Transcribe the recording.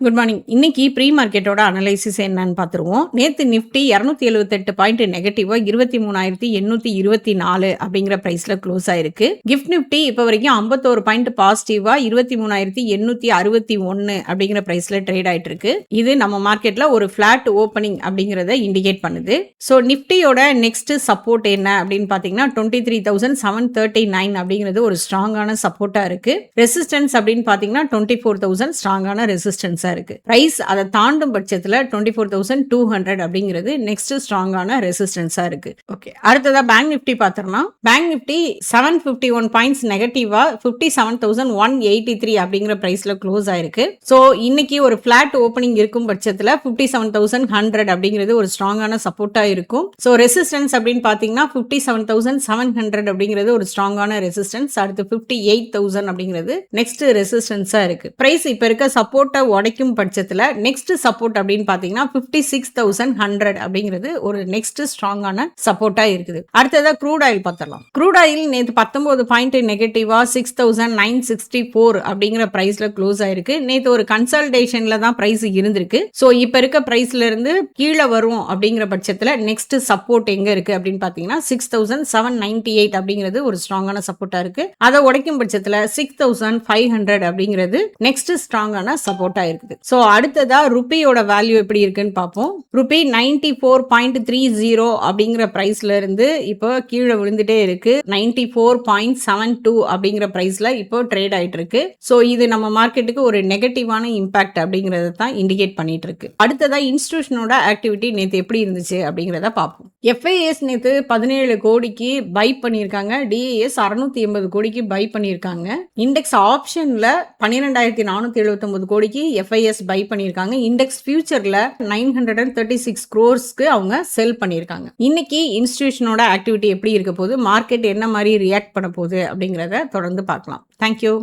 Good morning. இன்னைக்கு pre மார்க்கெட்டோட analysis என்னன்னு பார்த்துருவோம். நேத்து நிஃப்டி 278 பாயிண்ட் நெகட்டிவா 23,824 அப்படிங்கிற பிரைஸ்ல க்ளோஸ் ஆயிருக்கு. கிஃப்ட் நிஃப்டி இப்போ வரைக்கும் 51 பாயிண்ட் பாசிட்டிவா 23,861 அப்படிங்கிற பிரைஸ்ல ட்ரேட் ஆயிட்டு இருக்கு. இது நம்ம மார்க்கெட்ல ஒரு ஃபிளாட் ஓப்பனிங் அப்படிங்கறத இண்டிகேட் பண்ணுது. ஸோ நிஃப்டியோட நெக்ஸ்ட் சப்போர்ட் என்ன அப்படின்னு பார்த்தீங்கன்னா 23,739 அப்படிங்கிறது ஒரு ஸ்ட்ராங்கான சப்போர்ட்டா இருக்கு. ரெசிஸ்டன்ஸ் அப்படின்னு பார்த்தீங்கன்னா 24,000 ஸ்ட்ராங்கான ரெசிஸ்டன்ஸா இருக்கு. பிரைஸ் அதை தாண்டும் பட்சத்துல 24,200 அப்படிங்கிறது நெக்ஸ்ட் ஸ்ட்ராங்கான ரெசிஸ்டன்ஸா இருக்கு. ஓகே, அடுத்ததா பேங்க் நிஃப்டி பார்த்தோம்னா பேங்க் நிஃப்டி 751 பாயிண்ட்ஸ் நெகட்டிவா 57,183 அப்படிங்கிற பிரைஸ்ல க்ளோஸ் ஆயிருக்கு. ஸோ இன்னைக்கு ஒரு ஃபிளாட் ஓப்பனிங் இருக்கும் பட்சத்துல 57,100 அப்படிங்கிறது ஒரு ஸ்ட்ராங்கான சப்போர்ட்டா இருக்கும். ஸோ ரெசிஸ்டன்ஸ் அப்படின்னு பாத்தீங்கன்னா 57,700 அப்படிங்கிறது ஒரு ஸ்ட்ராங்கான ரெசிஸ்டன்ஸ். அடுத்து 58,000 அப்படிங்கிறது நெக்ஸ்ட் ரெசிஸ்டன்ஸா இருக்கு. பிரைஸ் இப்ப இருக்க சப்போர்ட்டை உடைக்கும் பட்சத்துல நெக்ஸ்ட் சப்போர்ட் அப்படின்னு பாத்தீங்கன்னா 56,100 அப்படிங்கிறது ஒரு நெக்ஸ்ட் ஸ்ட்ராங்கான சப்போர்ட்டா இருக்குது. அடுத்ததா க்ரூட் ஆயில் பார்த்தலாம். க்ரூட் ஆயில் நேத்து 19 பாயிண்ட் நெகட்டிவா 6,964 அப்படிங்கிற பிரைஸ்ல க்ளோஸ் ஆயிருக்கு. நேத்து ஒரு கன்சல்டேஷன்ல தான் பிரைஸ் இருந்திருக்கு. சோ இப்ப இருக்க பிரைஸ்ல இருந்து கீழே வரும் அப்படிங்கிற பட்சத்துல நெக்ஸ்ட் சப்போர்ட் எங்க இருக்கு அப்படின்னு பாத்தீங்கன்னா 6,798 அப்படிங்கிறது ஒரு ஸ்ட்ராங்கான சப்போர்ட்டா இருக்கு. அதை உடைக்கும் பட்சத்துல 6,500 அப்படிங்கிறது நெக்ஸ்ட் ஸ்ட்ராங்கான சப்போர்ட்டா இருக்குது. சோ அடுத்ததா ருபியோட வேல்யூ எப்படி இருக்குன்னு பார்ப்போம். ருபி 94.30 அப்படிங்கிற பிரைஸ்ல இருந்து இப்போ கீழே விழுந்துட்டே இருக்கு. 94.72 அப்படிங்கிற பிரைஸ்ல இப்போ ட்ரேட் ஆயிட்டு இருக்கு. சோ இது நம்ம மார்க்கெட்டுக்கு ஒரு நெகட்டிவான இம்பாக்ட் அப்படிங்கறத தான் இண்டிகேட் பண்ணிட்டு இருக்கு. அடுத்ததா இன்ஸ்டிடியூஷனோட ஆக்டிவிட்டி நேத்து எப்படி இருந்துச்சு அப்படிங்கறத பார்ப்போம். எஃப்ஐஎஸ் நேத்து 17 கோடிக்கு பை பண்ணியிருக்காங்க. டிஏஎஸ் 680 கோடிக்கு பை பண்ணியிருக்காங்க. இண்டெக்ஸ் ஆப்ஷன்ல 12,479 கோடிக்கு எஃப்ஐஎஸ் பை பண்ணியிருக்காங்க. இண்டெக்ஸ் ஃபியூச்சர்ல 936 crores அவங்க செல் பண்ணியிருக்காங்க. இன்னைக்கு இன்ஸ்டிடியூஷனோட ஆக்டிவிட்டி எப்படி இருக்க போகுது, மார்க்கெட் என்ன மாதிரி ரியாக்ட் பண்ண போகுது அப்படிங்கிறத தொடர்ந்து பார்க்கலாம். தேங்க்யூ.